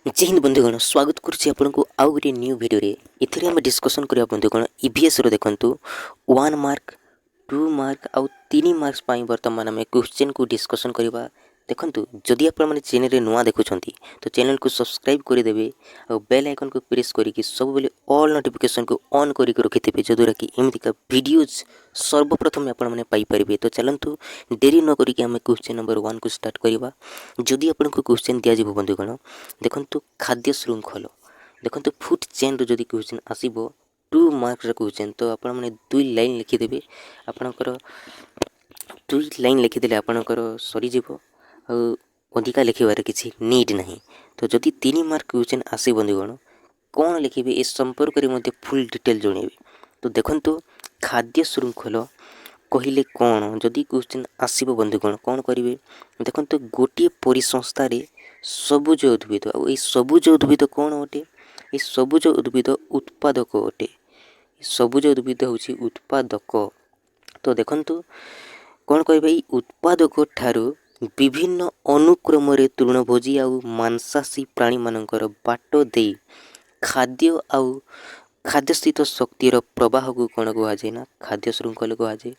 जय हिंद बंधुगण स्वागत करुच्ची आपको आउ गोटे न्यू वीडियो रे इथिरे हम डिस्कसन करिया बंधुगण ईवीएस रो देखंतु 1 मार्क 2 मार्क आउ 3 मार्क्स पाई वर्तमान हम क्वेश्चन को डिस्कसन करिबा। देखंतु जदि आपण माने चैनल रे नुआ देखुछंती तो चैनल को सब्सक्राइब करि देबे और बेल आइकन को प्रेस करी कि सब बेले ऑल नोटिफिकेशन को ऑन करी के रखिथिबे जदुरा कि एमिति का वीडियोज सर्वप्रथम आपण माने पाई परिबे। तो चलंतु देरी न करी कि हम क्वेश्चन नंबर 1 को स्टार्ट करिबा। जदि आपण को क्वेश्चन दिया जिवो बंधुगण देखंतु खाद्य श्रृंखल देखंतु फूड चेन रो जदि क्वेश्चन आसीबो 2 मार्क्स रो क्वेश्चन तो आपण माने 2 लाइन लिखि देबे। आपणकर 2 लाइन लिखि देले आपणकर सरी जिवो अधिका लिखिबार किसी नीड नहीं। तो जदि 3 मार्क क्वेश्चन आसे बंधुगण कौन लिखिबे ए संपर्क रे मते फुल डिटेल जणेबे। तो देखंतु खाद्य श्रृंखल कहिले कौन जदि क्वेश्चन आसीबो बंधुगण कौन करिवे। देखंतु गोटे परिसंस्था रे सबुज उद्भिद आ ए सबुज उद्भिद कौन अटे ए सबुज उद्भिद उत्पादक अटे। सबुज उद्भिद होची उत्पादक। तो देखंतु कौन कहबे उत्पादक ठारू विभिन्न अनुक्रम रे तृणभोजी आउ मांसाशी प्राणी मानकर बाट दे खाद्य आउ खाद्यस्थित शक्तिर प्रवाह को कौन कह जाए ना खाद्य श्रृंखल कह जाए।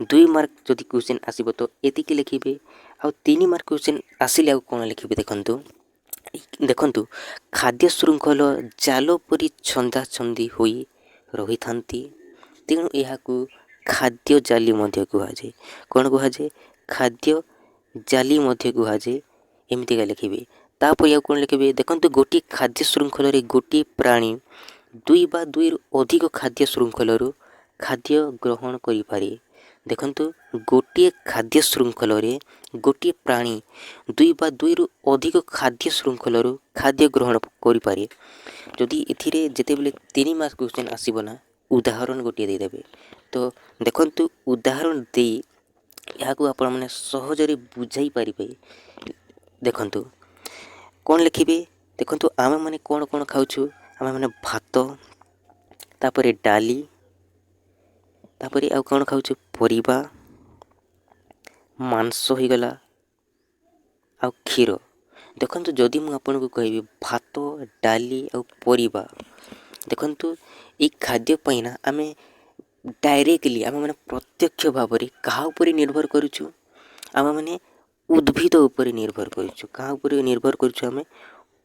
2 मार्क जदि क्वेश्चन आसीबो तो एतिके लिखिबे आउ 3 मार्क क्वेश्चन आसिले आउ कौन लिखिबे। देखंतु खाद्य श्रृंखल जाल परि छंदा छंदी होई रही थांती तेणु एहाकू खाद्य जाली मध्य कुहाजे। कौन कुहाजे खाद्य जाली मध्य कुहाजे एमतीका लिखिबे। तापर या कौन लिखिबे देखंतु गोटी खाद्य श्रृंखल रे गोटी प्राणी 2 बा 2 अधिक खाद्य श्रृंखल रु खाद्य ग्रहण करि पारे। देखंतु गोटी खाद्य श्रृंखल रे गोटी प्राणी 2 बा 2 रु अधिक खाद्य श्रृंखल रु खाद्य ग्रहण करि पारे। जदि एथिरे जेते बेले 3 मार्क क्वेश्चन आसीबो ना उदाहरण गोटे दे देबे। तो देखंतु उदाहरण दे याकू आपण माने सहज रे बुझाई पारिबे। देखंतु कौन लिखिबे देखंतु आमे माने कौन कौन खाउछु आमे माने भात तापरे डाली तापरे आ कौन खाउछु परिबा मांस हो गला आ क्षीर। देखंतु जदि मु आपन को कहबी भात डाली आ परिबा देखंतु ए खाद्य पैना आमे डायरेक्टली आमे माने प्रत्यक्ष भाव रे कहा ऊपर निर्भर करूछु आमे माने उद्भिद ऊपर निर्भर करूछु। कहा ऊपर निर्भर करूछु आमे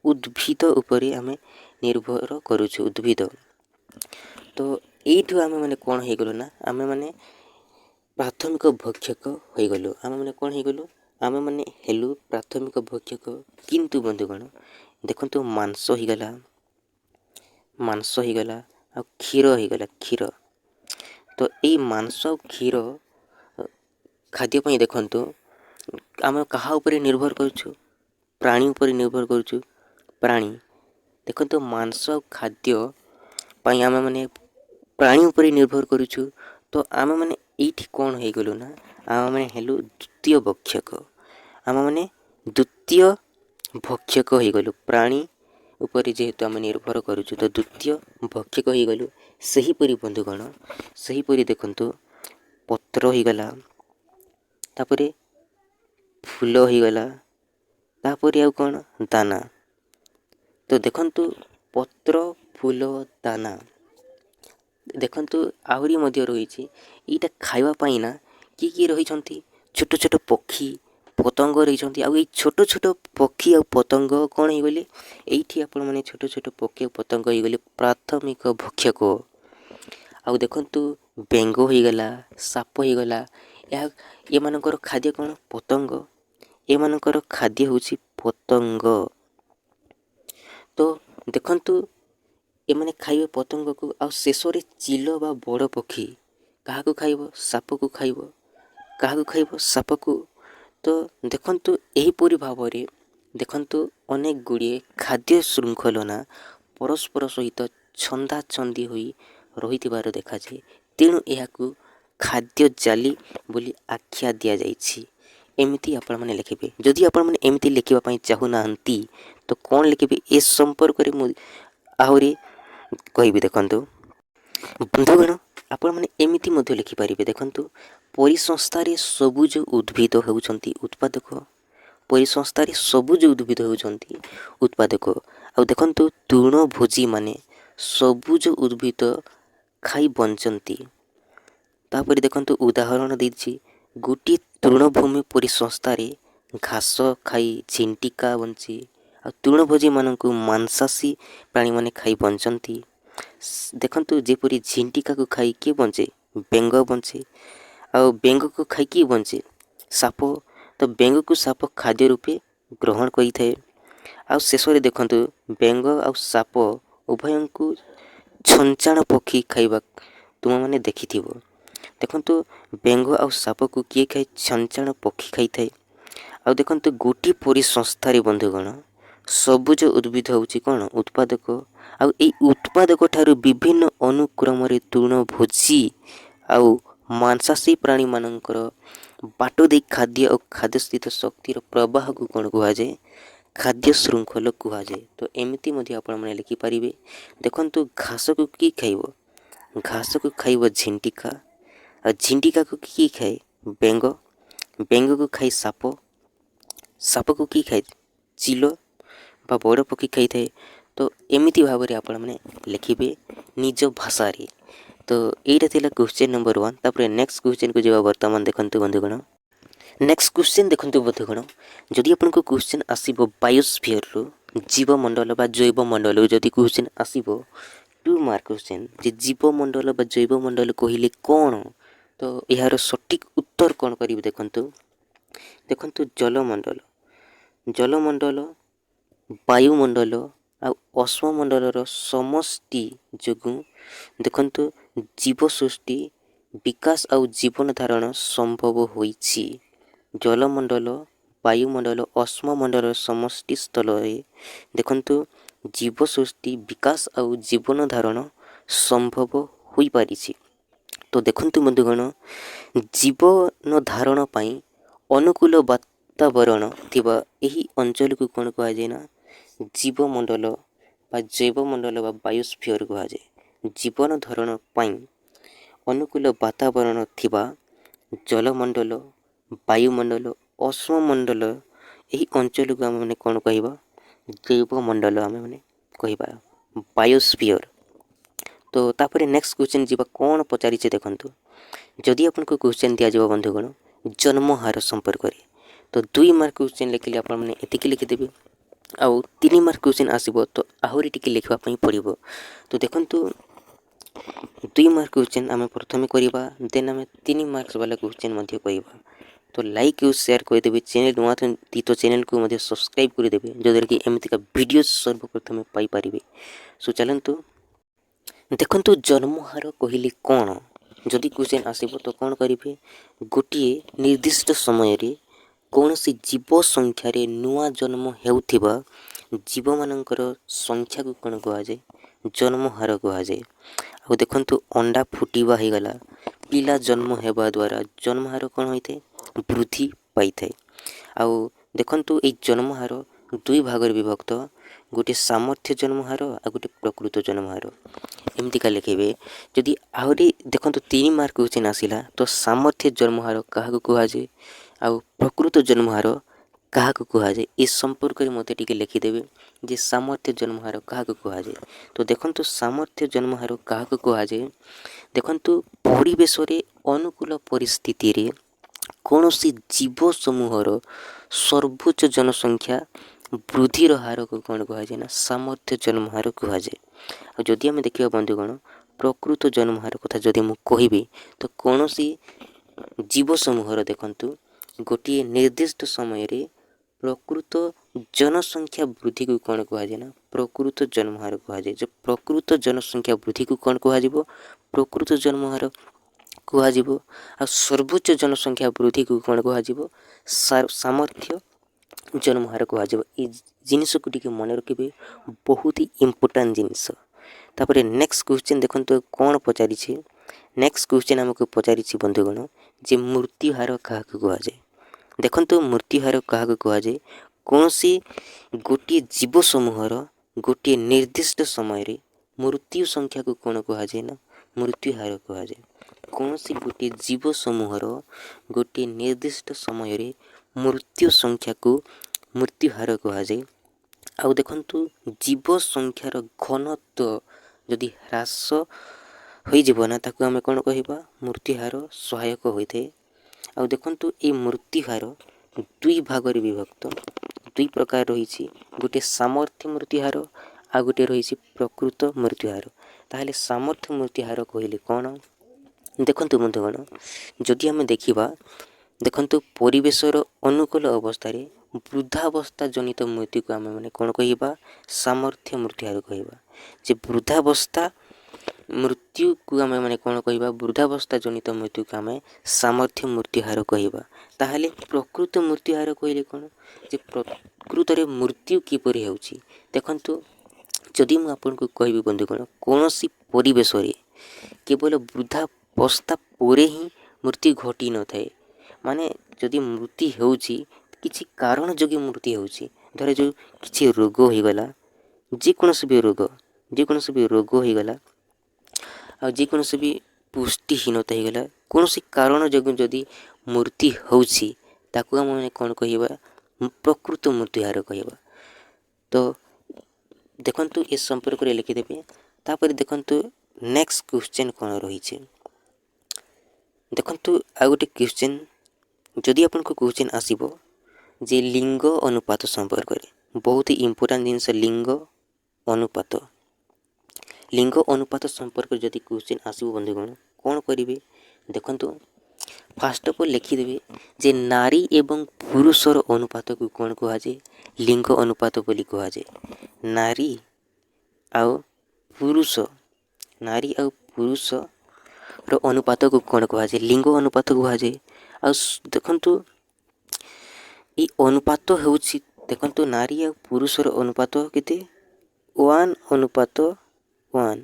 उद्भिद ऊपर आमे निर्भर करूछु उद्भिद। तो एठु आमे माने कोन हे गलो ना आमे माने प्राथमिक भक्षक हो गलो। आमे माने कोन हे गलो आमे माने हेलु प्राथमिक भक्षक। किंतु बंधुगण देखंतु मांस हो गला आ क्षीर हो गला क्षीर। तो ए मांस और क्षीर खाद्य पई देखंतु आमे कहा ऊपर निर्भर करूछु प्राणी ऊपर निर्भर करूछु प्राणी। देखंतु मांस और खाद्य पई आमे माने प्राणी ऊपर निर्भर करूछु। तो आमे माने एठी कोन हे गलो ना आमे माने हेलु द्वितीय भक्षक। आमे माने द्वितीय भक्षक हो गलो प्राणी ऊपर जेहेतु आमे निर्भर करूछु तो द्वितीय भक्षक हो गलो। सही परि बंधुगण सही परि देखंतु पत्र हो गला तापरे फूल हो गला तापरे आ कोन दाना। तो देखंतु पत्र फूल दाना देखंतु आहुरी मध्य रही एटा खाइबा पाई ना कि रही छोट छोट पक्षी पतंग रही आ छोट छोट पक्षी आ पतंग कौन हो गले एठी आपण माने छोट छोट पक्षी पतंग हो गले प्राथमिक भक्षक। आउ देखंतु बेंग हो गला साप हो गला ये मानकर खाद्य कौन पतंग ए मानकर खाद्य होची पतंग। तो देखंतु ए माने खाइबे पतंग को आ शेष रे चिल बा बड़ पक्षी काहा को खाइबो साप को खाइबो काहा को खाइबो साप को। तो देखंतु एही पूरी भाव रे देखंतु अनेक गुड़िए खाद्य श्रृंखल ना परस्पर सहित छंदा छंदी होई रहिथिबार देखा जाए। तेणु एहाकू खाद्य जाली बोली आख्या दिया जाइछि। एमिति आपण माने लिखिबे। जदि आपण माने एमिति लिखिबा पई चाहू नाहंती तो कोन लिखिबे ए संपर्क रे मु आहुरी कहिबे। देखंतु बंधुगण आपण माने एमिति मध्ये लिखि पारिबे। देखंतु परिसंस्था रे सबुज उद्भिद हेउचंती उत्पादक ପରିସଂସ୍ଥାରେ ସବୁଜ ଉଦ୍ଭିଦ ହେଉଛନ୍ତି ଉତ୍ପାଦକ। ଆଉ ଦେଖନ୍ତୁ ତୃଣଭୋଜୀ ମାନେ ସବୁଜ ଉଦ୍ଭିଦ ଖାଇ ବଞ୍ଚନ୍ତି। ତାପରେ ଦେଖନ୍ତୁ ଉଦାହରଣ ଦେଇଛି, ଗୋଟିଏ ତୃଣଭୂମି ପରିସଂସ୍ଥାରେ ଘାସ ଖାଇ ଝିଣ୍ଟିକା ବଞ୍ଚେ। ଆଉ ତୃଣଭୋଜୀମାନଙ୍କୁ ମାଂସାଶୀ ପ୍ରାଣୀମାନେ ଖାଇ ବଞ୍ଚନ୍ତି। ଦେଖନ୍ତୁ ଯେପରି ଝିଣ୍ଟିକାକୁ ଖାଇ କିଏ ବଞ୍ଚେ? ବେଙ୍ଗ ବଞ୍ଚେ। ଆଉ ବେଙ୍ଗକୁ ଖାଇ କିଏ ବଞ୍ଚେ? ସାପ। ତ ବେଙ୍ଗକୁ ସାପ ଖାଦ୍ୟ ରୂପେ ଗ୍ରହଣ କରିଥାଏ। ଆଉ ଶେଷରେ ଦେଖନ୍ତୁ ବେଙ୍ଗ ଆଉ ସାପ ଉଭୟଙ୍କୁ ଛଞ୍ଚାଣ ପକ୍ଷୀ ଖାଇବା ତୁମମାନେ ଦେଖିଥିବ। ଦେଖନ୍ତୁ ବେଙ୍ଗ ଆଉ ସାପକୁ କିଏ ଖାଏ? ଛଞ୍ଚାଣ ପକ୍ଷୀ ଖାଇଥାଏ। ଆଉ ଦେଖନ୍ତୁ ଗୋଟିଏ ପରିସଂସ୍ଥାରେ ବନ୍ଧୁଗଣ ସବୁଜ ଉଦ୍ଭିଦ ହେଉଛି କ'ଣ? ଉତ୍ପାଦକ। ଆଉ ଏଇ ଉତ୍ପାଦକ ଠାରୁ ବିଭିନ୍ନ ଅନୁକ୍ରମରେ ତୃଣଭୋଜୀ ଆଉ ମାଂସାଶୀ ପ୍ରାଣୀମାନଙ୍କର ବାଟ ଦେଇ ଖାଦ୍ୟ ଆଉ ଖାଦ୍ୟସ୍ଥିତ ଶକ୍ତିର ପ୍ରବାହକୁ କ'ଣ କୁହାଯାଏ? ଖାଦ୍ୟ ଶୃଙ୍ଖଳ କୁହାଯାଏ। ତ ଏମିତି ମଧ୍ୟ ଆପଣମାନେ ଲେଖିପାରିବେ। ଦେଖନ୍ତୁ ଘାସକୁ କିଏ ଖାଇବ? ଘାସକୁ ଖାଇବ ଝିଣ୍ଟିକା। ଆଉ ଝିଣ୍ଟିକାକୁ କିଏ ଖାଏ? ବେଙ୍ଗ। ବେଙ୍ଗକୁ ଖାଇ ସାପ। ସାପକୁ କିଏ ଖାଏ? ଚିଲ ବା ବଡ଼ ପକ୍ଷୀ ଖାଇଥାଏ। ତ ଏମିତି ଭାବରେ ଆପଣମାନେ ଲେଖିବେ ନିଜ ଭାଷାରେ। ତ ଏଇଟା ଥିଲା କ୍ୱେଶ୍ଚିନ୍ ନମ୍ବର 1। ତାପରେ ନେକ୍ସଟ କ୍ୱେଶ୍ଚିନ୍କୁ ଯିବା ବର୍ତ୍ତମାନ ଦେଖନ୍ତୁ ବନ୍ଧୁଗଣ। ନେକ୍ସଟ କ୍ୱେଶ୍ଚିନ୍ ଦେଖନ୍ତୁ ବନ୍ଧୁଗଣ, ଯଦି ଆପଣଙ୍କୁ କ୍ୱେଶ୍ଚିନ୍ ଆସିବ ବାୟୋସ୍ଫିୟରରୁ, ଜୀବମଣ୍ଡଳ ବା ଜୈବମଣ୍ଡଳରୁ ଯଦି କ୍ୱେଶ୍ଚିନ୍ ଆସିବ 2 ମାର୍କ କ୍ୱେଶ୍ଚିନ୍, ଯେ ଜୀବମଣ୍ଡଳ ବା ଜୈବମଣ୍ଡଳ କହିଲେ କ'ଣ? ତ ଏହାର ସଠିକ୍ ଉତ୍ତର କ'ଣ କରିବେ ଦେଖନ୍ତୁ। ଦେଖନ୍ତୁ ଜଳମଣ୍ଡଳ, ଜଳମଣ୍ଡଳ, ବାୟୁମଣ୍ଡଳ ଆଉ ଅଶ୍ମମଣ୍ଡଳର ସମଷ୍ଟି ଯୋଗୁଁ ଦେଖନ୍ତୁ ଜୀବ ସୃଷ୍ଟି, ବିକାଶ ଆଉ ଜୀବନ ଧାରଣ ସମ୍ଭବ ହୋଇଛି। ଜଳମଣ୍ଡଳ, ବାୟୁମଣ୍ଡଳ, ଅଶ୍ମମଣ୍ଡଳର ସମଷ୍ଟି ସ୍ଥଳରେ ଦେଖନ୍ତୁ ଜୀବ ସୃଷ୍ଟି, ବିକାଶ ଆଉ ଜୀବନ ଧାରଣ ସମ୍ଭବ ହୋଇପାରିଛି। ତ ଦେଖନ୍ତୁ ବନ୍ଧୁଗଣ, ଜୀବନ ଧାରଣ ପାଇଁ ଅନୁକୂଳ ବାତାବରଣ ଥିବା ଏହି ଅଞ୍ଚଳକୁ କ'ଣ କୁହାଯାଏ ନା ଜୀବମଣ୍ଡଳ ବା ଜୈବମଣ୍ଡଳ ବା ବାୟୋସ୍ଫିୟର କୁହାଯାଏ। ଜୀବନ ଧାରଣ ପାଇଁ ଅନୁକୂଳ ବାତାବରଣ ଥିବା ଜଳମଣ୍ଡଳ, ବାୟୁମଣ୍ଡଳ, ଅଶ୍ମମଣ୍ଡଳ ଏହି ଅଞ୍ଚଳକୁ ଆମେମାନେ କ'ଣ କହିବା? ଜୈବମଣ୍ଡଳ ଆମେମାନେ କହିବା, ବାୟୋସ୍ଫିୟର। ତ ତାପରେ ନେକ୍ସଟ କ୍ୱେଶ୍ଚିନ୍ ଯିବା, କ'ଣ ପଚାରିছে ଦେଖନ୍ତୁ। ଯଦି ଆପଣଙ୍କୁ କ୍ୱେଶ୍ଚିନ୍ ଦିଆଯିବ ବନ୍ଧୁଗଣ ଜନ୍ମ ହାର ସମ୍ପର୍କରେ, ତ 2 ମାର୍କ କ୍ୱେଶ୍ଚିନ୍ ଲେଖିଲେ ଆପଣମାନେ ଏତିକି ଲେଖିଦେବେ। ଆଉ 3 ମାର୍କ କ୍ୱେଶ୍ଚିନ୍ ଆସିବ ତ ଆହୁରି ଟିକେ ଲେଖିବା ପାଇଁ ପଡ଼ିବ। ତ ଦେଖନ୍ତୁ 2 ମାର୍କ କ୍ୱେଶ୍ଚିନ୍ ଆମେ ପ୍ରଥମେ କରିବା, ଦେନ୍ ଆମେ 3 ମାର୍କସ୍ ବାଲା କ୍ୱେଶ୍ଚିନ୍ ମଧ୍ୟ କରିବା। ତ ଲାଇକ୍ ଆଉ ସେୟାର କରିଦେବେ। ଚ୍ୟାନେଲ୍ ନୂଆ ଥାନ୍ତି ତ ଚ୍ୟାନେଲ୍କୁ ମଧ୍ୟ ସବସ୍କ୍ରାଇବ୍ କରିଦେବେ, ଯଦ୍ୱାରା କି ଏମିତିକା ଭିଡ଼ିଓ ସର୍ବପ୍ରଥମେ ପାଇପାରିବେ। ସୋ ଚାଲନ୍ତୁ ଦେଖନ୍ତୁ ଜନ୍ମ ହାର କହିଲେ କ'ଣ? ଯଦି କ୍ୱେଶ୍ଚିନ୍ ଆସିବ ତ କ'ଣ କରିବେ? ଗୋଟିଏ ନିର୍ଦ୍ଦିଷ୍ଟ ସମୟରେ କୌଣସି ଜୀବ ସଂଖ୍ୟାରେ ନୂଆ ଜନ୍ମ ହେଉଥିବା ଜୀବମାନଙ୍କର ସଂଖ୍ୟାକୁ କ'ଣ କୁହାଯାଏ? ଜନ୍ମ ହାର କୁହାଯାଏ। ଆଉ ଦେଖନ୍ତୁ ଅଣ୍ଡା ଫୁଟିବା ହେଇଗଲା, ପିଲା ଜନ୍ମ ହେବା ଦ୍ୱାରା ଜନ୍ମ ହାର କ'ଣ ହୋଇଥାଏ? ବୃଦ୍ଧି ପାଇଥାଏ। ଆଉ ଦେଖନ୍ତୁ ଏଇ ଜନ୍ମ ହାର 2 ଭାଗରେ ବିଭକ୍ତ, ଗୋଟିଏ ସାମର୍ଥ୍ୟ ଜନ୍ମ ହାର ଆଉ ଗୋଟିଏ ପ୍ରକୃତ ଜନ୍ମ ହାର। ଏମିତିକା ଲେଖିବେ। ଯଦି ଆହୁରି ଦେଖନ୍ତୁ 3 ମାର୍କ କ୍ୱେଶ୍ଚିନ୍ ଆସିଲା ତ ସାମର୍ଥ୍ୟ ଜନ୍ମ ହାର କାହାକୁ କୁହାଯାଏ ଆଉ ପ୍ରକୃତ ଜନ୍ମ ହାର କାହାକୁ କୁହାଯାଏ, ଏ ସମ୍ପର୍କରେ ମୋତେ ଟିକେ ଲେଖିଦେବେ ଯେ ସାମର୍ଥ୍ୟ ଜନ୍ମ ହାର କାହାକୁ କୁହାଯାଏ। ତ ଦେଖନ୍ତୁ ସାମର୍ଥ୍ୟ ଜନ୍ମ ହାର କାହାକୁ କୁହାଯାଏ? ଦେଖନ୍ତୁ ପରିବେଶରେ ଅନୁକୂଳ ପରିସ୍ଥିତିରେ କୌଣସି ଜୀବ ସମୂହର ସର୍ବୋଚ୍ଚ ଜନସଂଖ୍ୟା ବୃଦ୍ଧିର ହାରକୁ କ'ଣ କୁହାଯାଏ ନା ସାମର୍ଥ୍ୟ ଜନ୍ମ ହାର କୁହାଯାଏ। ଆଉ ଯଦି ଆମେ ଦେଖିବା ବନ୍ଧୁଗଣ ପ୍ରକୃତ ଜନ୍ମ ହାର କଥା ଯଦି ମୁଁ କହିବି, ତ କୌଣସି ଜୀବ ସମୂହର ଦେଖନ୍ତୁ ଗୋଟିଏ ନିର୍ଦ୍ଦିଷ୍ଟ ସମୟରେ ପ୍ରକୃତ ଜନସଂଖ୍ୟା ବୃଦ୍ଧିକୁ କ'ଣ କୁହାଯାଏ ନା ପ୍ରକୃତ ଜନ୍ମ ହାର କୁହାଯାଏ। ଯେ ପ୍ରକୃତ ଜନସଂଖ୍ୟା ବୃଦ୍ଧିକୁ କ'ଣ କୁହାଯିବ? ପ୍ରକୃତ ଜନ୍ମ ହାର କୁହାଯିବ। ଆଉ ସର୍ବୋଚ୍ଚ ଜନସଂଖ୍ୟା ବୃଦ୍ଧିକୁ କ'ଣ କୁହାଯିବ? ସାମର୍ଥ୍ୟ ଜନ୍ମ ହାର କୁହାଯିବ। ଏ ଜିନିଷକୁ ଟିକେ ମନେ ରଖିବେ, ବହୁତ ହି ଇମ୍ପୋର୍ଟାଣ୍ଟ ଜିନିଷ। ତାପରେ ନେକ୍ସଟ କ୍ୱେଶ୍ଚିନ୍ ଦେଖନ୍ତୁ କ'ଣ ପଚାରିଛି। ନେକ୍ସଟ କ୍ୱେଶ୍ଚିନ୍ ଆମକୁ ପଚାରିଛି ବନ୍ଧୁଗଣ ଯେ ମୃତ୍ୟୁ ହାର କାହାକୁ କୁହାଯାଏ? ଦେଖନ୍ତୁ ମୃତ୍ୟୁ ହାର କାହାକୁ କୁହାଯାଏ? କୌଣସି ଗୋଟିଏ ଜୀବ ସମୂହର ଗୋଟିଏ ନିର୍ଦ୍ଦିଷ୍ଟ ସମୟରେ ମୃତ୍ୟୁ ସଂଖ୍ୟାକୁ କ'ଣ କୁହାଯାଏ ନା ମୃତ୍ୟୁ ହାର କୁହାଯାଏ। କୌଣସି ଗୋଟିଏ ଜୀବ ସମୂହର ଗୋଟିଏ ନିର୍ଦ୍ଦିଷ୍ଟ ସମୟରେ ମୃତ୍ୟୁ ସଂଖ୍ୟାକୁ ମୃତ୍ୟୁ ହାର କୁହାଯାଏ। ଆଉ ଦେଖନ୍ତୁ ଜୀବ ସଂଖ୍ୟାର ଘନତ୍ୱ ଯଦି ହ୍ରାସ ହୋଇଯିବ ନା ତାକୁ ଆମେ କ'ଣ କହିବା, ମୃତ୍ୟୁ ହାର ସହାୟକ ହୋଇଥାଏ। ଆଉ ଦେଖନ୍ତୁ ଏଇ ମୃତ୍ୟୁ ହାର ଦୁଇ ଭାଗରେ ବିଭକ୍ତ, ଦୁଇ ପ୍ରକାର ରହିଛି, ଗୋଟିଏ ସାମର୍ଥ୍ୟ ମୃତ୍ୟୁ ହାର ଆଉ ଗୋଟିଏ ରହିଛି ପ୍ରକୃତ ମୃତ୍ୟୁ ହାର। ତାହେଲେ ସାମର୍ଥ୍ୟ ମୃତ୍ୟୁ ହାର କହିଲେ କ'ଣ? ଦେଖନ୍ତୁ ବନ୍ଧୁଗଣ, ଯଦି ଆମେ ଦେଖିବା, ଦେଖନ୍ତୁ ପରିବେଶର ଅନୁକୂଳ ଅବସ୍ଥାରେ ବୃଦ୍ଧାବସ୍ଥା ଜନିତ ମୃତ୍ୟୁକୁ ଆମେ ମାନେ କ'ଣ କହିବା, ସାମର୍ଥ୍ୟ ମୃତ୍ୟୁ ହାର କହିବା। ଯେ ବୃଦ୍ଧାବସ୍ଥା ମୃତ୍ୟୁକୁ ଆମେ ମାନେ କ'ଣ କହିବା, ବୃଦ୍ଧାବସ୍ଥା ଜନିତ ମୃତ୍ୟୁକୁ ଆମେ ସାମର୍ଥ୍ୟ ମୃତ୍ୟୁ ହାର କହିବା। ତାହେଲେ ପ୍ରକୃତ ମୃତ୍ୟୁ ହାର କହିଲେ କ'ଣ, ଯେ ପ୍ରକୃତରେ ମୃତ୍ୟୁ କିପରି ହେଉଛି। ଦେଖନ୍ତୁ ଯଦି ମୁଁ ଆପଣଙ୍କୁ କହିବି ବନ୍ଧୁଗଣ, କୌଣସି ପରିବେଶରେ କେବଳ ବୃଦ୍ଧାବସ୍ଥା ପରେ ହିଁ ମୃତ୍ୟୁ ଘଟିନଥାଏ। ମାନେ ଯଦି ମୃତ୍ୟୁ ହେଉଛି କିଛି କାରଣ ଯୋଗୁଁ ମୃତ୍ୟୁ ହେଉଛି, ଧର ଯେଉଁ କିଛି ରୋଗ ହୋଇଗଲା, ଯେକୌଣସି ବି ରୋଗ ହୋଇଗଲା, ଆଉ ଯେକୌଣସି ବି ପୁଷ୍ଟିହୀନତା ହୋଇଗଲା, କୌଣସି କାରଣ ଯୋଗୁଁ ଯଦି ମୃତ୍ୟୁ ହେଉଛି ତାକୁ ଆମେ କ'ଣ କହିବା, ପ୍ରକୃତ ମୃତ୍ୟୁ ହାର କହିବା। ତ ଦେଖନ୍ତୁ ଏ ସମ୍ପର୍କରେ ଲେଖିଦେବେ। ତାପରେ ଦେଖନ୍ତୁ ନେକ୍ସଟ କ୍ୱେଶ୍ଚନ୍ କ'ଣ ରହିଛି। ଦେଖନ୍ତୁ ଆଉ ଗୋଟେ କ୍ୱେଶ୍ଚନ୍, ଯଦି ଆପଣଙ୍କୁ କ୍ୱେଶ୍ଚନ୍ ଆସିବ ଯେ ଲିଙ୍ଗ ଅନୁପାତ ସମ୍ପର୍କରେ, ବହୁତ ଇମ୍ପୋର୍ଟାଣ୍ଟ ଜିନିଷ ଲିଙ୍ଗ ଅନୁପାତ ସମ୍ପର୍କରେ ଯଦି କ୍ୱେଶ୍ଚନ୍ ଆସିବ ବନ୍ଧୁଗଣ, କ'ଣ କରିବେ ଦେଖନ୍ତୁ, ଫାଷ୍ଟ ଅଫ୍ ଅଲ୍ ଲେଖିଦେବେ ଯେ ନାରୀ ଏବଂ ପୁରୁଷର ଅନୁପାତକୁ କ'ଣ କୁହାଯାଏ, ଲିଙ୍ଗ ଅନୁପାତ ବୋଲି କୁହାଯାଏ। ନାରୀ ଆଉ ପୁରୁଷର ଅନୁପାତକୁ କ'ଣ କୁହାଯାଏ, ଲିଙ୍ଗ ଅନୁପାତ କୁହାଯାଏ। ଆଉ ଦେଖନ୍ତୁ ଏଇ ଅନୁପାତ ହେଉଛି, ଦେଖନ୍ତୁ ନାରୀ ଆଉ ପୁରୁଷର ଅନୁପାତ କେତେ, 1:1, 1:1,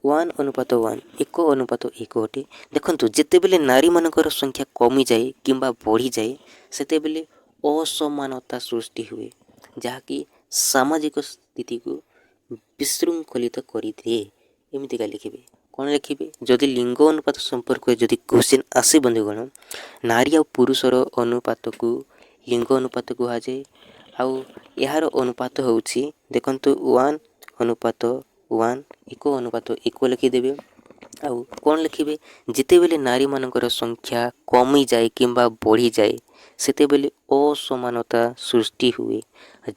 1:1 ଅଟେ। ଦେଖନ୍ତୁ ଯେତେବେଳେ ନାରୀମାନଙ୍କର ସଂଖ୍ୟା କମିଯାଏ କିମ୍ବା ବଢ଼ିଯାଏ, ସେତେବେଳେ ଅସମାନତା ସୃଷ୍ଟି ହୁଏ, ଯାହାକି ସାମାଜିକ ସ୍ଥିତିକୁ ବିଶୃଙ୍ଖଳିତ କରିଦିଏ। ଏମିତିକା ଲେଖିବେ। କ'ଣ ଲେଖିବେ, ଯଦି ଲିଙ୍ଗ ଅନୁପାତ ସମ୍ପର୍କରେ ଯଦି କ୍ୱେଶ୍ଚନ୍ ଆସେ ବନ୍ଧୁଗଣ, ନାରୀ ଆଉ ପୁରୁଷର ଅନୁପାତକୁ ଲିଙ୍ଗ ଅନୁପାତ କୁହାଯାଏ। ଆଉ ଏହାର ଅନୁପାତ ହେଉଛି, ଦେଖନ୍ତୁ 1:1, 1:1 ଲେଖିଦେବେ। ଆଉ କ'ଣ ଲେଖିବେ, ଯେତେବେଳେ ନାରୀମାନଙ୍କର ସଂଖ୍ୟା କମିଯାଏ କିମ୍ବା ବଢ଼ିଯାଏ, ସେତେବେଳେ ଅସମାନତା ସୃଷ୍ଟି ହୁଏ,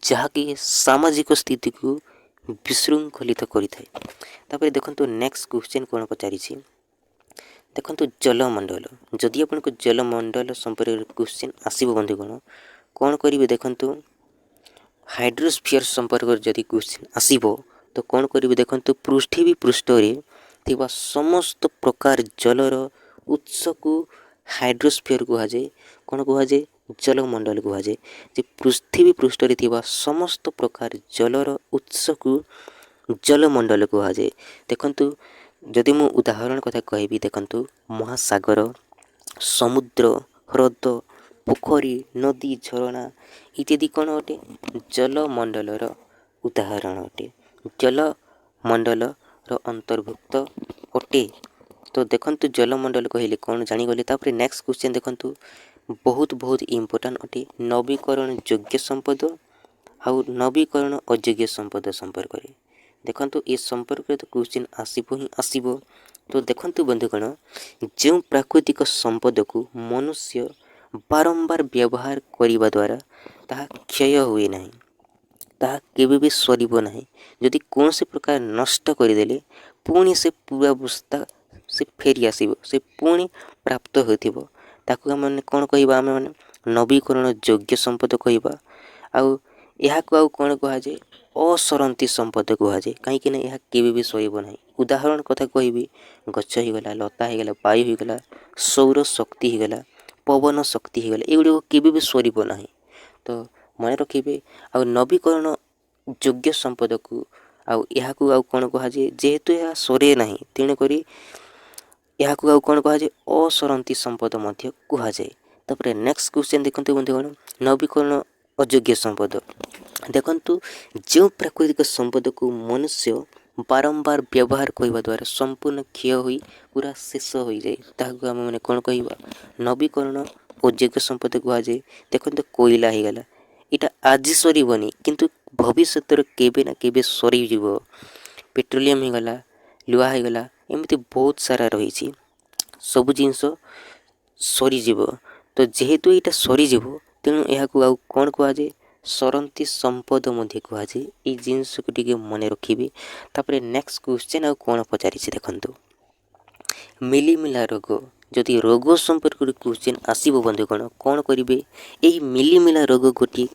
ଯାହାକି ସାମାଜିକ ସ୍ଥିତିକୁ ବିଶୃଙ୍ଖଳିତ କରିଥାଏ। ତାପରେ ଦେଖନ୍ତୁ ନେକ୍ସଟ କ୍ୱେଶ୍ଚନ୍ କ'ଣ ପଚାରିଛି। ଦେଖନ୍ତୁ ଜଳମଣ୍ଡଳ, ଯଦି ଆପଣଙ୍କୁ ଜଳମଣ୍ଡଳ ସମ୍ପର୍କରେ କ୍ୱେଶ୍ଚନ୍ ଆସିବ ବନ୍ଧୁଗଣ, କ'ଣ କରିବେ ଦେଖନ୍ତୁ, ହାଇଡ୍ରୋସ୍ଫିୟର ସମ୍ପର୍କରେ ଯଦି କ୍ୱେଶ୍ଚନ୍ ଆସିବ ତ କ'ଣ କରିବେ ଦେଖନ୍ତୁ, ପୃଥିବୀ ପୃଷ୍ଠରେ ଥିବା ସମସ୍ତ ପ୍ରକାର ଜଳର ଉତ୍ସକୁ ହାଇଡ୍ରୋସ୍ଫିୟର କୁହାଯାଏ। କ'ଣ କୁହାଯାଏ, ଜଳମଣ୍ଡଳ କୁହାଯାଏ। ଯେ ପୃଥିବୀ ପୃଷ୍ଠରେ ଥିବା ସମସ୍ତ ପ୍ରକାର ଜଳର ଉତ୍ସକୁ ଜଳମଣ୍ଡଳ କୁହାଯାଏ। ଦେଖନ୍ତୁ ଯଦି ମୁଁ ଉଦାହରଣ କଥା କହିବି, ଦେଖନ୍ତୁ ମହାସାଗର, ସମୁଦ୍ର, ହ୍ରଦ, ପୋଖରୀ, ନଦୀ, ଝରଣା ଇତ୍ୟାଦି କ'ଣ ଅଟେ, ଜଳମଣ୍ଡଳର ଉଦାହରଣ ଅଟେ, ଜଳମଣ୍ଡଳର ଅନ୍ତର୍ଭୁକ୍ତ ଅଟେ। ତ ଦେଖନ୍ତୁ ଜଳମଣ୍ଡଳ କହିଲେ କ'ଣ ଜାଣିଗଲେ। ତାପରେ ନେକ୍ସଟ କ୍ୱେଶ୍ଚନ୍ ଦେଖନ୍ତୁ, ବହୁତ ଇମ୍ପୋର୍ଟାଣ୍ଟ ଅଟେ, ନବୀକରଣ ଯୋଗ୍ୟ ସମ୍ପଦ ଆଉ ନବୀକରଣ ଅଯୋଗ୍ୟ ସମ୍ପଦ ସମ୍ପର୍କରେ। ଦେଖନ୍ତୁ ଏ ସମ୍ପର୍କରେ ତ କ୍ୱେଶ୍ଚନ୍ ଆସିବ। ତ ଦେଖନ୍ତୁ ବନ୍ଧୁଗଣ, ଯେଉଁ ପ୍ରାକୃତିକ ସମ୍ପଦକୁ ମନୁଷ୍ୟ ବାରମ୍ବାର ବ୍ୟବହାର କରିବା ଦ୍ୱାରା ତାହା କ୍ଷୟ ହୁଏ ନାହିଁ, ତାହା କେବେ ବି ସରିବ ନାହିଁ। ଯଦି କୌଣସି ପ୍ରକାର ନଷ୍ଟ କରିଦେଲେ ପୁଣି ସେ ପୂର୍ବାବସ୍ଥା ସେ ଫେରି ଆସିବ, ସେ ପୁଣି ପ୍ରାପ୍ତ ହୋଇଥିବ, ତାକୁ ଆମେ କ'ଣ କହିବା, ଆମେ ମାନେ ନବୀକରଣ ଯୋଗ୍ୟ ସମ୍ପଦ କହିବା। ଆଉ ଏହାକୁ ଆଉ କ'ଣ କୁହାଯାଏ, ଅସରନ୍ତି ସମ୍ପଦ କୁହାଯାଏ। କାହିଁକିନା ଏହା କେବେ ବି ସରିବ ନାହିଁ। ଉଦାହରଣ କଥା କହିବି, ଗଛ ହୋଇଗଲା, ଲତା ହୋଇଗଲା, ବାୟୁ ହୋଇଗଲା, ସୌର ଶକ୍ତି ହୋଇଗଲା, ପବନ ଶକ୍ତି ହୋଇଗଲା, ଏଗୁଡ଼ିକ କେବେ ବି ସରିବ ନାହିଁ। ତ ମନେ ରଖିବେ। ଆଉ ନବୀକରଣ ଯୋଗ୍ୟ ସମ୍ପଦକୁ ଆଉ ଏହାକୁ ଆଉ କ'ଣ କୁହାଯାଏ, ଯେହେତୁ ଏହା ସରେ ନାହିଁ, ତେଣୁକରି ଏହାକୁ ଆଉ କ'ଣ କୁହାଯାଏ, ଅସରନ୍ତି ସମ୍ପଦ ମଧ୍ୟ କୁହାଯାଏ। ତାପରେ ନେକ୍ସଟ କ୍ୱେଶ୍ଚନ୍ ଦେଖନ୍ତୁ ବନ୍ଧୁଗଣ, ନବୀକରଣ ଅଯୋଗ୍ୟ ସମ୍ପଦ। ଦେଖନ୍ତୁ ଯେଉଁ ପ୍ରାକୃତିକ ସମ୍ପଦକୁ ମନୁଷ୍ୟ ବାରମ୍ବାର ବ୍ୟବହାର କରିବା ଦ୍ୱାରା ସମ୍ପୂର୍ଣ୍ଣ କ୍ଷୟ ହୋଇ ପୁରା ଶେଷ ହୋଇଯାଏ, ତାହାକୁ ଆମେ ମାନେ କ'ଣ କହିବା, ନବୀକରଣ ଅଯୋଗ୍ୟ ସମ୍ପଦ କୁହାଯାଏ। ଦେଖନ୍ତୁ କୋଇଲା ହେଇଗଲା, ଏଇଟା ଆଜି ସରିବନି କିନ୍ତୁ ଭବିଷ୍ୟତରେ କେବେ ନା କେବେ ସରିଯିବ। ପେଟ୍ରୋଲିୟମ ହେଇଗଲା, ଲୁହା ହେଇଗଲା, ଏମିତି ବହୁତ ସାରା ରହିଛି, ସବୁ ଜିନିଷ ସରିଯିବ। ତ ଯେହେତୁ ଏଇଟା ସରିଯିବ ତେଣୁ ଏହାକୁ ଆଉ କ'ଣ କୁହାଯାଏ? ସରନ୍ତି ସମ୍ପଦ ମଧ୍ୟ କୁହାଯାଏ। ଏଇ ଜିନିଷକୁ ଟିକେ ମନେ ରଖିବେ। ତାପରେ ନେକ୍ସଟ କ୍ୱେଶ୍ଚନ୍ ଆଉ କ'ଣ ପଚାରିଛି ଦେଖନ୍ତୁ, ମିଲିମିଲା ରୋଗ। ଯଦି ରୋଗ ସମ୍ପର୍କରେ କ୍ୱେଶ୍ଚନ୍ ଆସିବ ବନ୍ଧୁଗଣ କ'ଣ କରିବେ? ଏହି ମିଲିମିଲା ରୋଗ ଗୋଟିଏ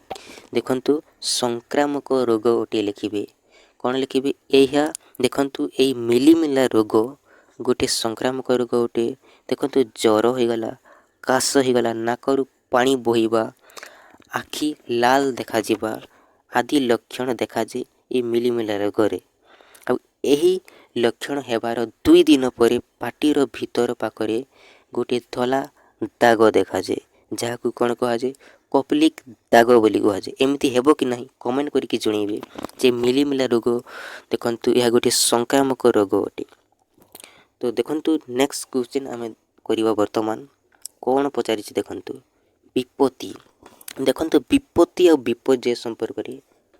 ଦେଖନ୍ତୁ ସଂକ୍ରାମକ ରୋଗ ଗୋଟିଏ ଲେଖିବେ। କ'ଣ ଲେଖିବେ? ଏହା ଦେଖନ୍ତୁ ଏଇ ମିଲିମିଲା ରୋଗ ଗୋଟିଏ ସଂକ୍ରାମକ ରୋଗ ଗୋଟିଏ। ଦେଖନ୍ତୁ ଜ୍ୱର ହୋଇଗଲା, କାଶ ହୋଇଗଲା, ନାକରୁ ପାଣି ବୋହିବା, ଆଖି ଲାଲ ଦେଖାଯିବା ଆଦି ଲକ୍ଷଣ ଦେଖାଯାଏ ଏହି ମିଲିମିଲା ରୋଗରେ। ଆଉ ଏହି ଲକ୍ଷଣ ହେବାର 2 ଦିନ ପରେ ପାଟିର ଭିତର ପାଖରେ ଗୋଟିଏ ଧଳା ଦାଗ ଦେଖାଯାଏ, ଯାହାକୁ କ'ଣ କୁହାଯାଏ? କପ୍ଲିକ ଦାଗ ବୋଲି କୁହାଯାଏ। ଏମିତି ହେବ କି ନାହିଁ କମେଣ୍ଟ କରିକି ଜଣାଇବେ। ଯେ ମିଲିମିଲା ରୋଗ ଦେଖନ୍ତୁ ଏହା ଗୋଟିଏ ସଂକ୍ରାମକ ରୋଗ ଅଟେ। ତ ଦେଖନ୍ତୁ ନେକ୍ସଟ କ୍ୱେଶ୍ଚନ୍ ଆମେ କରିବା ବର୍ତ୍ତମାନ କ'ଣ ପଚାରିଛି ଦେଖନ୍ତୁ, ବିପତ୍ତି। ଦେଖନ୍ତୁ ବିପତ୍ତି ଆଉ ବିପର୍ଯ୍ୟୟ ସମ୍ପର୍କରେ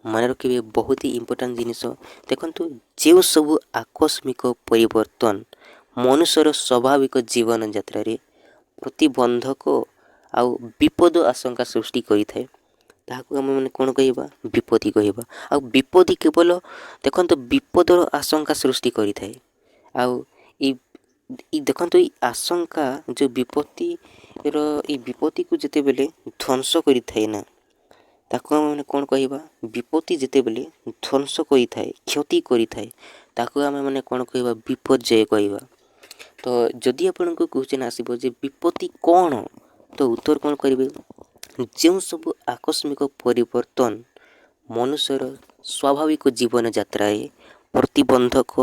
ମନେ ରଖିବେ, ବହୁତ ହି ଇମ୍ପୋର୍ଟାଣ୍ଟ ଜିନିଷ। ଦେଖନ୍ତୁ ଯେଉଁ ସବୁ ଆକସ୍ମିକ ପରିବର୍ତ୍ତନ ମନୁଷ୍ୟର ସ୍ୱାଭାବିକ ଜୀବନଯାତ୍ରାରେ ପ୍ରତିବନ୍ଧକ ଆଉ ବିପଦ ଆଶଙ୍କା ସୃଷ୍ଟି କରିଥାଏ, ତାହାକୁ ଆମେମାନେ କ'ଣ କହିବା? ବିପତ୍ତି କହିବା। ଆଉ ବିପତ୍ତି କେବଳ ଦେଖନ୍ତୁ ବିପଦର ଆଶଙ୍କା ସୃଷ୍ଟି କରିଥାଏ। ଆଉ ଏଇ ଦେଖନ୍ତୁ ଏଇ ଆଶଙ୍କା ଯେଉଁ ବିପତ୍ତିର ଏଇ ବିପତ୍ତିକୁ ଯେତେବେଳେ ଧ୍ୱଂସ କରିଥାଏ ନା, ତାକୁ ଆମେମାନେ କ'ଣ କହିବା? ବିପତ୍ତି ଯେତେବେଳେ ଧ୍ୱଂସ କରିଥାଏ, କ୍ଷତି କରିଥାଏ, ତାକୁ ଆମେମାନେ କ'ଣ କହିବା? ବିପର୍ଯ୍ୟୟ କହିବା। ତ ଯଦି ଆପଣଙ୍କୁ କ୍ୱେଶ୍ଚନ୍ ଆସିବ ଯେ ବିପତ୍ତି କ'ଣ, ତ ଉତ୍ତର କ'ଣ କରିବେ? ଯେଉଁ ସବୁ ଆକସ୍ମିକ ପରିବର୍ତ୍ତନ ମନୁଷ୍ୟର ସ୍ୱାଭାବିକ ଜୀବନଯାତ୍ରାରେ ପ୍ରତିବନ୍ଧକ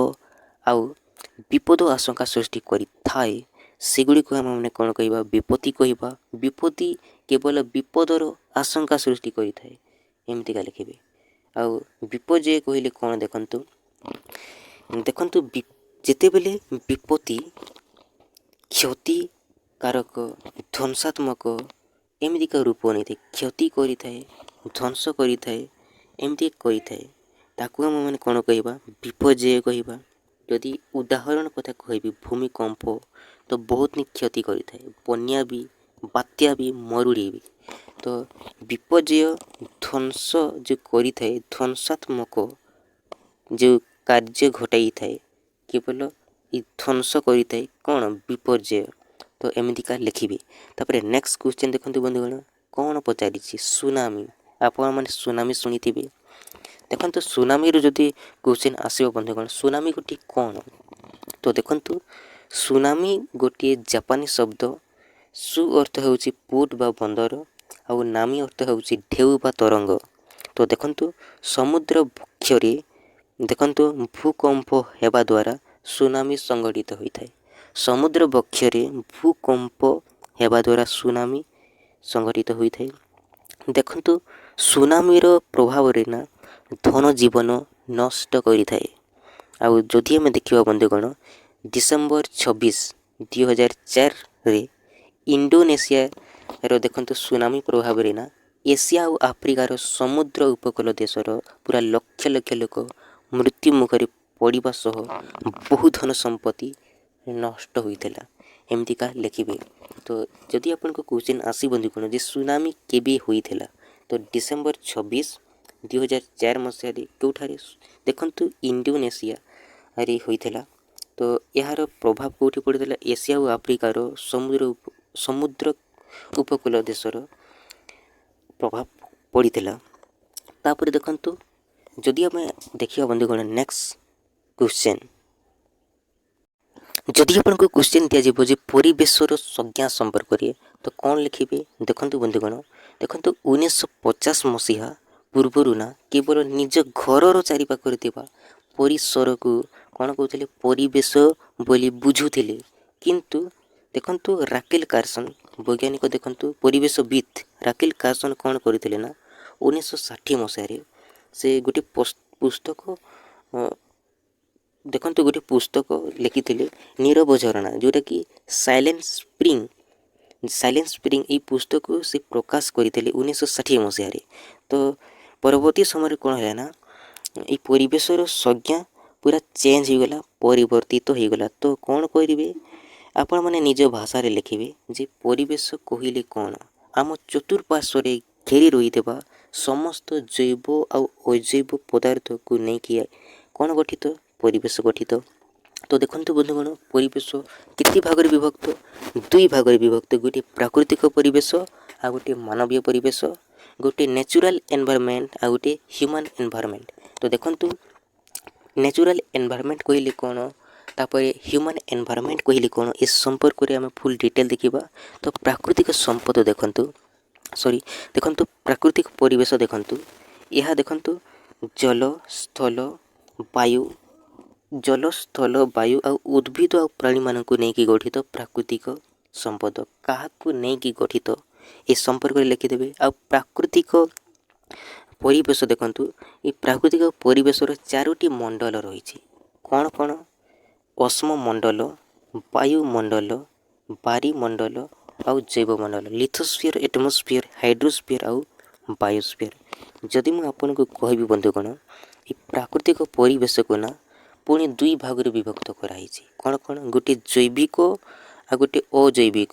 ଆଉ ବିପଦ ଆଶଙ୍କା ସୃଷ୍ଟି କରିଥାଏ, ସେଗୁଡ଼ିକୁ ଆମେମାନେ କ'ଣ କହିବା? ବିପତ୍ତି କହିବା। ବିପତ୍ତି କେବଳ ବିପଦର ଆଶଙ୍କା ସୃଷ୍ଟି କରିଥାଏ, ଏମିତିକା ଲେଖିବେ। ଆଉ ବିପର୍ଯ୍ୟୟ କହିଲେ କ'ଣ ଦେଖନ୍ତୁ, ଦେଖନ୍ତୁ ଯେତେବେଳେ ବିପତ୍ତି କ୍ଷତିକାରକ, ଧ୍ୱଂସାତ୍ମକ ଏମିତିକା ରୂପ ନେଇଥାଏ, କ୍ଷତି କରିଥାଏ, ଧ୍ୱଂସ କରିଥାଏ, ଏମିତି କରିଥାଏ, ତାକୁ ଆମେମାନେ କ'ଣ କହିବା? ବିପର୍ଯ୍ୟୟ କହିବା। ଯଦି ଉଦାହରଣ କଥା କହିବି, ଭୂମିକମ୍ପ ତ ବହୁତ କ୍ଷତି କରିଥାଏ, ବନ୍ୟା ବି, ବାତ୍ୟା ବି, ମରୁଡ଼ି ବି। ତ ବିପର୍ଯ୍ୟୟ ଧ୍ୱଂସ ଯେଉଁ କରିଥାଏ, ଧ୍ୱଂସାତ୍ମକ ଯେଉଁ କାର୍ଯ୍ୟ ଘଟାଇଥାଏ, କେବଳ ଏ ଧ୍ୱଂସ କରିଥାଏ କ'ଣ? ବିପର୍ଯ୍ୟୟ। ତ ଏମିତିକା ଲେଖିବେ। ତାପରେ ନେକ୍ସଟ କ୍ୱେଶ୍ଚନ୍ ଦେଖନ୍ତୁ ବନ୍ଧୁଗଣ କ'ଣ ପଚାରିଛି, ସୁନାମି। ଆପଣମାନେ ସୁନାମି ଶୁଣିଥିବେ। ଦେଖନ୍ତୁ ସୁନାମିରୁ ଯଦି କ୍ୱେଶ୍ଚନ୍ ଆସିବ ବନ୍ଧୁଗଣ, ସୁନାମି ଗୋଟିଏ କ'ଣ? ତ ଦେଖନ୍ତୁ ସୁନାମି ଗୋଟିଏ ଜାପାନୀ ଶବ୍ଦ। ସୁ ଅର୍ଥ ହେଉଛି ପୋର୍ଟ ବା ବନ୍ଦର, ଆଉ ନାମି ଅର୍ଥ ହେଉଛି ଢେଉ ବା ତରଙ୍ଗ। ତ ଦେଖନ୍ତୁ ସମୁଦ୍ର ବକ୍ଷରେ ଦେଖନ୍ତୁ ଭୂକମ୍ପ ହେବା ଦ୍ୱାରା ସୁନାମି ସଂଘଟିତ ହୋଇଥାଏ। ସମୁଦ୍ର ବକ୍ଷରେ ଭୂକମ୍ପ ହେବା ଦ୍ୱାରା ସୁନାମି ସଂଘଟିତ ହୋଇଥାଏ। ଦେଖନ୍ତୁ ସୁନାମିର ପ୍ରଭାବରେ ନା ଧନଜୀବନ ନଷ୍ଟ କରିଥାଏ। ଆଉ ଯଦି ଆମେ ଦେଖିବା ବନ୍ଧୁଗଣ, ଡିସେମ୍ବର 26, 2004ରେ ଇଣ୍ଡୋନେସିଆର ଦେଖନ୍ତୁ ସୁନାମି ପ୍ରଭାବରେ ନା ଏସିଆ ଓ ଆଫ୍ରିକାର ସମୁଦ୍ର ଉପକୂଳ ଦେଶର ପୁରା ଲକ୍ଷ ଲକ୍ଷ ଲୋକ ମୃତ୍ୟୁ ମୁଖରେ ପଡ଼ିବା ସହ ବହୁ ଧନ ସମ୍ପତ୍ତି ନଷ୍ଟ ହୋଇଥିଲା, ଏମିତିକା ଲେଖିବେ। ତ ଯଦି ଆପଣଙ୍କୁ କ୍ୱେଶ୍ଚନ୍ ଆସିବ ବନ୍ଧୁଗଣ ଯେ ସୁନାମି କେବେ ହୋଇଥିଲା, ତ ଡିସେମ୍ବର 26, 2004 ମସିହାରେ କେଉଁଠାରେ? ଦେଖନ୍ତୁ ଇଣ୍ଡୋନେସିଆରେ ହୋଇଥିଲା। ତ ଏହାର ପ୍ରଭାବ କେଉଁଠି ପଡ଼ିଥିଲା? ଏସିଆ ଓ ଆଫ୍ରିକାର ସମୁଦ୍ର ଉପକୂଳ ଦେଶର ପ୍ରଭାବ ପଡ଼ିଥିଲା। ତାପରେ ଦେଖନ୍ତୁ ଯଦି ଆମେ ଦେଖିବା ବନ୍ଧୁଗଣ ନେକ୍ସଟ କ୍ୱେଶ୍ଚନ୍, ଯଦି ଆପଣଙ୍କୁ କ୍ୱେଶ୍ଚନ୍ ଦିଆଯିବ ଯେ ପରିବେଶର ସଂଜ୍ଞା ସମ୍ପର୍କରେ, ତ କ'ଣ ଲେଖିବେ? ଦେଖନ୍ତୁ ବନ୍ଧୁଗଣ, ଦେଖନ୍ତୁ 1950 ମସିହା ପୂର୍ବରୁ ନା କେବଳ ନିଜ ଘରର ଚାରିପାଖରେ ଥିବା ପରିସରକୁ କ'ଣ କହୁଥିଲେ? ପରିବେଶ ବୋଲି ବୁଝୁଥିଲେ। କିନ୍ତୁ ଦେଖନ୍ତୁ ରାକେଲ କାର୍ସନ୍ ବୈଜ୍ଞାନିକ, ଦେଖନ୍ତୁ ପରିବେଶବିତ୍ ରାକେଲ କାର୍ସନ୍ କ'ଣ କରିଥିଲେ ନା 1960 ମସିହାରେ ସେ ଗୋଟିଏ ପୁସ୍ତକ ଦେଖନ୍ତୁ ଗୋଟିଏ ପୁସ୍ତକ ଲେଖିଥିଲେ, ନୀରବ ଝରଣା, ଯେଉଁଟାକି ସାଇଲେଣ୍ଟ ସ୍ପ୍ରିଙ୍ଗ ସାଇଲେଣ୍ଟ ସ୍ପ୍ରିଂ ଏଇ ପୁସ୍ତକକୁ ସେ ପ୍ରକାଶ କରିଥିଲେ 1960 ମସିହାରେ। ତ ପରବର୍ତ୍ତୀ ସମୟରେ କ'ଣ ହେଲା ନା ଏଇ ପରିବେଶର ସଂଜ୍ଞା ପୁରା ଚେଞ୍ଜ ହୋଇଗଲା, ପରିବର୍ତ୍ତିତ ହୋଇଗଲା। ତ କ'ଣ କରିବେ ଆପଣମାନେ ନିଜ ଭାଷାରେ ଲେଖିବେ ଯେ ପରିବେଶ କହିଲେ କ'ଣ? ଆମ ଚତୁଃପାର୍ଶ୍ୱରେ ଘେରି ରହିଥିବା ସମସ୍ତ ଜୈବ ଆଉ ଅଜୈବ ପଦାର୍ଥକୁ ନେଇକି କ'ଣ ଗଠିତ? ପରିବେଶ ଗଠିତ। ତ ଦେଖନ୍ତୁ ବନ୍ଧୁଗଣ, ପରିବେଶ କେତେ ଭାଗରେ ବିଭକ୍ତ? ଦୁଇ ଭାଗରେ ବିଭକ୍ତ। ଗୋଟିଏ ପ୍ରାକୃତିକ ପରିବେଶ ଆଉ ଗୋଟିଏ ମାନବୀୟ ପରିବେଶ, ଗୋଟିଏ ନ୍ୟାଚୁରାଲ୍ ଏନଭାରମେଣ୍ଟ ଆଉ ଗୋଟିଏ ହ୍ୟୁମାନ୍ ଏନଭାରମେଣ୍ଟ। ତ ଦେଖନ୍ତୁ ନ୍ୟାଚୁରାଲ୍ ଏନଭାରମେଣ୍ଟ କହିଲେ କ'ଣ, ତାପରେ ହ୍ୟୁମାନ୍ ଏନଭାରମେଣ୍ଟ କହିଲେ କ'ଣ, ଏ ସମ୍ପର୍କରେ ଆମେ ଫୁଲ୍ ଡିଟେଲ୍ ଦେଖିବା। ତ ପ୍ରାକୃତିକ ସମ୍ପଦ ଦେଖନ୍ତୁ ପ୍ରାକୃତିକ ପରିବେଶ ଦେଖନ୍ତୁ, ଏହା ଦେଖନ୍ତୁ ଜଳ, ସ୍ଥଳ, ବାୟୁ ଆଉ ଉଦ୍ଭିଦ ଆଉ ପ୍ରାଣୀମାନଙ୍କୁ ନେଇକି ଗଠିତ ପ୍ରାକୃତିକ ସମ୍ପଦ। କାହାକୁ ନେଇକି ଗଠିତ ଏ ସମ୍ପର୍କରେ ଲେଖିଦେବେ। ଆଉ ପ୍ରାକୃତିକ ପରିବେଶ ଦେଖନ୍ତୁ, ଏ ପ୍ରାକୃତିକ ପରିବେଶର 4ଟି ମଣ୍ଡଳ ରହିଛି। କ'ଣ କ'ଣ? ଅଶ୍ମମଣ୍ଡଳ, ବାୟୁମଣ୍ଡଳ, ବାରିମଣ୍ଡଳ ଆଉ ଜୈବମଣ୍ଡଳ। ଲିଥୋସ୍ଫିୟର, ଏଟମୋସ୍ଫିୟର, ହାଇଡ୍ରୋସ୍ଫିୟର ଆଉ ବାୟୋସ୍ଫିୟର। ଯଦି ମୁଁ ଆପଣଙ୍କୁ କହିବି ବନ୍ଧୁଗଣ, ଏ ପ୍ରାକୃତିକ ପରିବେଶକୁ ନା ପୁଣି ଦୁଇ ଭାଗରେ ବିଭକ୍ତ କରାହେଇଛି। କ'ଣ କ'ଣ? ଗୋଟିଏ ଜୈବିକ ଆଉ ଗୋଟିଏ ଅଜୈବିକ,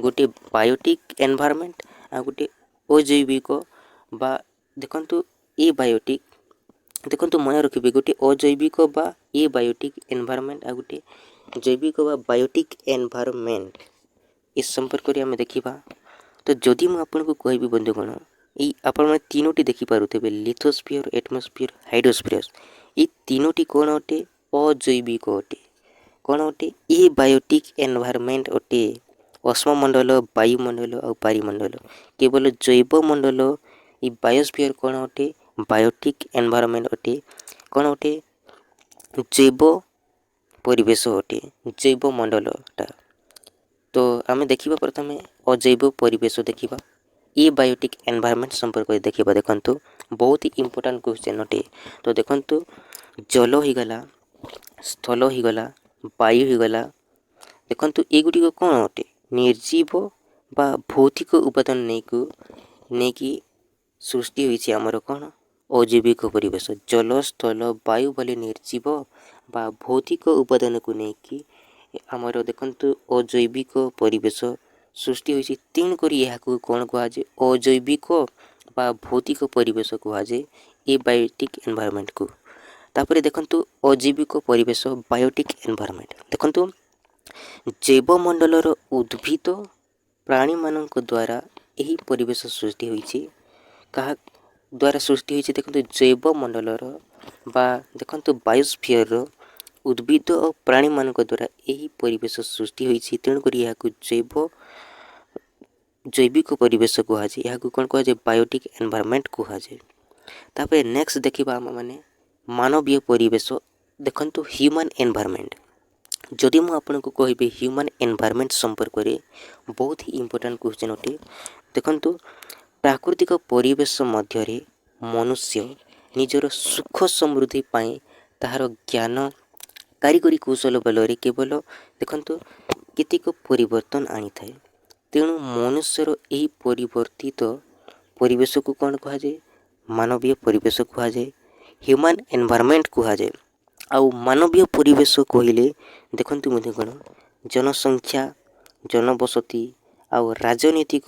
ଗୋଟିଏ ବାୟୋଟିକ୍ ଏନଭାରମେଣ୍ଟ ଆଉ ଗୋଟିଏ ଅଜୈବିକ ବା ଦେଖନ୍ତୁ ଏ ବାୟୋଟିକ୍, ଦେଖନ୍ତୁ ମନେ ରଖିବେ, ଗୋଟିଏ ଅଜୈବିକ ବା ଏ ବାୟୋଟିକ୍ ଏନଭାରମେଣ୍ଟ ଆଉ ଗୋଟିଏ ଜୈବିକ ବା ବାୟୋଟିକ୍ ଏନଭାରମେଣ୍ଟ। ଏ ସମ୍ପର୍କରେ ଆମେ ଦେଖିବା। ତ ଯଦି ମୁଁ ଆପଣଙ୍କୁ କହିବି ବନ୍ଧୁଗଣ, ଏଇ ଆପଣମାନେ ତିନୋଟି ଦେଖିପାରୁଥିବେ, ଲିଥୋସ୍ଫିୟର, ଏଟମୋସ୍ଫିୟର, ହାଇଡ୍ରୋସ୍ଫିୟର। ଏଇ ତିନୋଟି କ'ଣ ଅଟେ? ଅଜୈବିକ ଅଟେ। କ'ଣ ଅଟେ? ଏ ବାୟୋଟିକ୍ ଏନଭାରମେଣ୍ଟ ଅଟେ। ଅଶ୍ମମଣ୍ଡଳ, ବାୟୁମଣ୍ଡଳ ଆଉ ବାରିମଣ୍ଡଳ। କେବଳ ଜୈବମଣ୍ଡଳ, ଏ ବାୟୋସ୍ଫିୟର କ'ଣ ଅଟେ? ବାୟୋଟିକ୍ ଏନଭାରମେଣ୍ଟ ଅଟେ। କ'ଣ ଅଟେ? ଜୈବ ପରିବେଶ ଅଟେ, ଜୈବମଣ୍ଡଳଟା। ତ ଆମେ ଦେଖିବା ପ୍ରଥମେ ଅଜୈବ ପରିବେଶ ଦେଖିବା। ଏ ବାୟୋଟିକ୍ ଏନଭାରମେଣ୍ଟ ସମ୍ପର୍କରେ ଦେଖିବା। ଦେଖନ୍ତୁ ବହୁତ ହି ଇମ୍ପୋର୍ଟାଣ୍ଟ କ୍ୱେଶ୍ଚନ୍ ଅଟେ। ତ ଦେଖନ୍ତୁ ଜଳ ହୋଇଗଲା, ସ୍ଥଳ ହୋଇଗଲା, ବାୟୁ ହୋଇଗଲା। ଦେଖନ୍ତୁ ଏଗୁଡ଼ିକ କ'ଣ ଅଟେ? ନିର୍ଜୀବ ବା ଭୌତିକ ଉପାଦାନ ନେଇକି ସୃଷ୍ଟି ହୋଇଛି ଆମର କ'ଣ? ଅଜୈବିକ ପରିବେଶ। ଜଳ, ସ୍ଥଳ, ବାୟୁ ଭଳି ନିର୍ଜୀବ ବା ଭୌତିକ ଉପାଦାନକୁ ନେଇକି ଆମର ଦେଖନ୍ତୁ ଅଜୈବିକ ପରିବେଶ ସୃଷ୍ଟି ହୋଇଛି। ତେଣୁକରି ଏହାକୁ କ'ଣ କୁହାଯାଏ? ଅଜୈବିକ ବା ଭୌତିକ ପରିବେଶ କୁହାଯାଏ ଏ ବାୟୋଟିକ୍ ଏନଭାରମେଣ୍ଟକୁ। ତାପରେ ଦେଖନ୍ତୁ ଅଜୈବିକ ପରିବେଶ, ବାୟୋଟିକ୍ ଏନଭାରମେଣ୍ଟ। ଦେଖନ୍ତୁ ଜୈବମଣ୍ଡଳର ଉଦ୍ଭିଦ ପ୍ରାଣୀମାନଙ୍କ ଦ୍ୱାରା ଏହି ପରିବେଶ ସୃଷ୍ଟି ହୋଇଛି। କାହା ଦ୍ୱାରା ସୃଷ୍ଟି ହୋଇଛି? ଦେଖନ୍ତୁ ଜୈବମଣ୍ଡଳର ବା ଦେଖନ୍ତୁ ବାୟୋସ୍ଫିୟରର ଉଦ୍ଭିଦ ଓ ପ୍ରାଣୀମାନଙ୍କ ଦ୍ୱାରା ଏହି ପରିବେଶ ସୃଷ୍ଟି ହୋଇଛି। ତେଣୁକରି ଏହାକୁ ଜୈବିକ ପରିବେଶ କୁହାଯାଏ। ଏହାକୁ କ'ଣ କୁହାଯାଏ? ବାୟୋଟିକ୍ ଏନଭାରମେଣ୍ଟ କୁହାଯାଏ। ତାପରେ ନେକ୍ସଟ ଦେଖିବା ଆମମାନେ ମାନବୀୟ ପରିବେଶ। ଦେଖନ୍ତୁ ହ୍ୟୁମାନ୍ ଏନଭାରମେଣ୍ଟ। ଯଦି ମୁଁ ଆପଣଙ୍କୁ କହିବି ହ୍ୟୁମାନ୍ ଏନଭାରମେଣ୍ଟ ସମ୍ପର୍କରେ, ବହୁତ ହି ଇମ୍ପୋର୍ଟାଣ୍ଟ କ୍ୱେଶ୍ଚନ୍ ଅଟେ। ଦେଖନ୍ତୁ ପ୍ରାକୃତିକ ପରିବେଶ ମଧ୍ୟରେ ମନୁଷ୍ୟ ନିଜର ସୁଖ ସମୃଦ୍ଧି ପାଇଁ ତାହାର ଜ୍ଞାନ, କାରିଗରୀ କୌଶଳ ବଳରେ କେବଳ ଦେଖନ୍ତୁ କେତେକ ପରିବର୍ତ୍ତନ ଆଣିଥାଏ। ତେଣୁ ମନୁଷ୍ୟର ଏହି ପରିବର୍ତ୍ତିତ ପରିବେଶକୁ କ'ଣ କୁହାଯାଏ? ମାନବୀୟ ପରିବେଶ କୁହାଯାଏ, ହ୍ୟୁମାନ୍ ଏନଭାରମେଣ୍ଟ କୁହାଯାଏ। ଆଉ ମାନବୀୟ ପରିବେଶ କହିଲେ ଦେଖନ୍ତୁ ମଧ୍ୟ କ'ଣ? ଜନସଂଖ୍ୟା, ଜନବସତି ଆଉ ରାଜନୈତିକ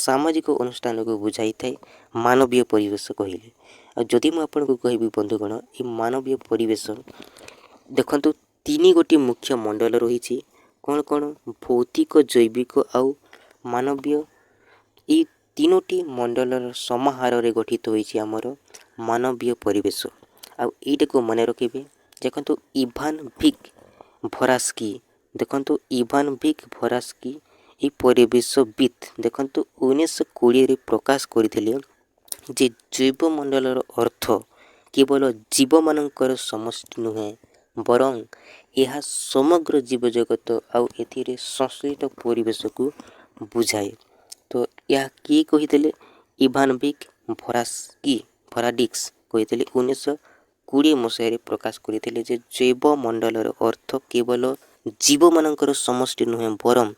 ସାମାଜିକ ଅନୁଷ୍ଠାନକୁ ବୁଝାଇଥାଏ ମାନବୀୟ ପରିବେଶ କହିଲେ। ଆଉ ଯଦି ମୁଁ ଆପଣଙ୍କୁ କହିବି ବନ୍ଧୁଗଣ, ଏ ମାନବୀୟ ପରିବେଶ ଦେଖନ୍ତୁ 3 ଗୋଟି ମୁଖ୍ୟ ମଣ୍ଡଳ ରହିଛି। କ'ଣ କ'ଣ? ଭୌତିକ, ଜୈବିକ ଆଉ ମାନବୀୟ। ଏଇ 3ଟି ମଣ୍ଡଳର ସମାହାରରେ ଗଠିତ ହୋଇଛି ଆମର ମାନବୀୟ ପରିବେଶ। ଆଉ ଏଇଟାକୁ ମନେ ରଖିବେ। ଦେଖନ୍ତୁ ଇଭାନ ଭିକ୍ ଭରାସ୍କି ଏହି ପରିବେଶବିତ୍ ଦେଖନ୍ତୁ 1920ରେ ପ୍ରକାଶ କରିଥିଲେ ଯେ ଜୈବମଣ୍ଡଳର ଅର୍ଥ କେବଳ ଜୀବମାନଙ୍କର ସମଷ୍ଟି ନୁହେଁ, ବରଂ ଏହା ସମଗ୍ର ଜୀବଜଗତ ଆଉ ଏଥିରେ ସଂଶ୍ଳିଷ୍ଟ ପରିବେଶକୁ ବୁଝାଏ। ତ ଏହା କିଏ କହିଥିଲେ? ଇଭାନ ଭିକ୍ ଭରାଡିକ୍ସ କହିଥିଲେ 1920 ମସିହାରେ ପ୍ରକାଶ କରିଥିଲେ ଯେ ଜୈବମଣ୍ଡଳର ଅର୍ଥ କେବଳ ଜୀବମାନଙ୍କର ସମଷ୍ଟି ନୁହେଁ, ବରଂ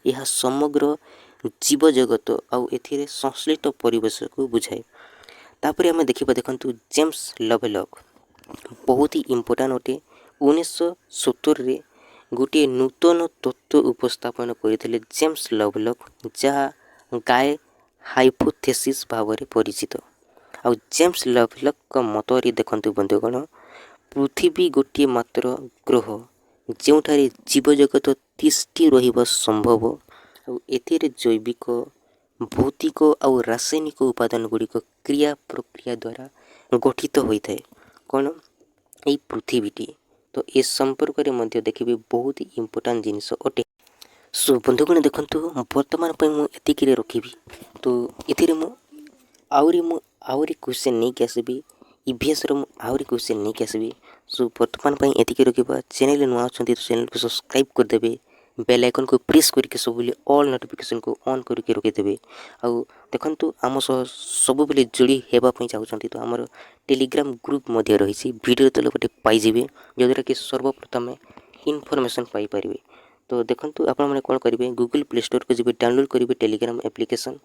ଏହା ସମଗ୍ର जीव जगत आउ एथिरे संश्लिष्ट परिवेश को बुझाए। तापर आम देखा देखु जेम्स लवेलॉक बहुत ही इम्पोर्टाट अटे। 1970 गोटे नूतन तत्व उपस्थापन करते जेम्स लवेलॉक जहाँ गाए हाइपोथेसिस भाव में परिचित। आउ जेम्स लवेलॉक मतरे देखु बंधुगण पृथ्वी गोटे मात्र ग्रह जोठारे जीव जगत तिष्ठि रहिबा संभव आउ एथिरे जैविक भौतिक आउ रासायनिक उपादान गुड़िक क्रिया प्रक्रिया द्वारा गठित होता है कौन यही पृथ्वीटी। तो ए संपर्क में मध्य देखिए बहुत ही इम्पोर्टाट जिनस अटे। सो बंधुगण देखु बर्तमान मुझे रखी तो ये आहरी क्वेश्चन नहीं कि आसबि ईवीएस आहरी क्वेश्चन नहीं कि आसबि। सो बर्तमान एतिकी रखा। चैनल नुआ अच्छा तो चैनल को सब्सक्राइब करदे, बेल आइकन को प्रेस करके सब ऑल नोटिफिकेशन को ऑन करके रखिदेवे। आउ देखंतु आम सब बेले जोड़ी होगापी चाहते तो आमर टेलीग्राम ग्रुप मध्य रही वीडियो तले गोटे पाइबे जद्वारा कि सर्वप्रथम इनफॉरमेशन पाइपर। तो देखंतु आपण कौन करेंगे गूगल प्ले स्टोर को जब डाउनलोड करेंगे टेलीग्राम एप्लिकेशन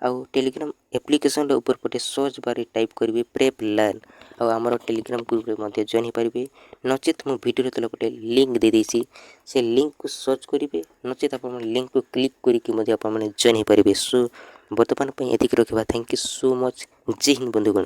आउ टेलीग्राम एप्लिकेशन ऊपर पटे सर्च बार टाइप करेंगे प्रेप लर्न आउ आमर टेलीग्राम ग्रुप में जॉइन हो पारे। नचेत मो वीडियो तले गोटे लिंक दे देसी से लिंक को सर्च करेंगे नचेत आप लिंक को क्लिक करके जॉइन हो पारे। सो बर्तमान ये रखा। Thank you so much. जय हिंद बंधुगण।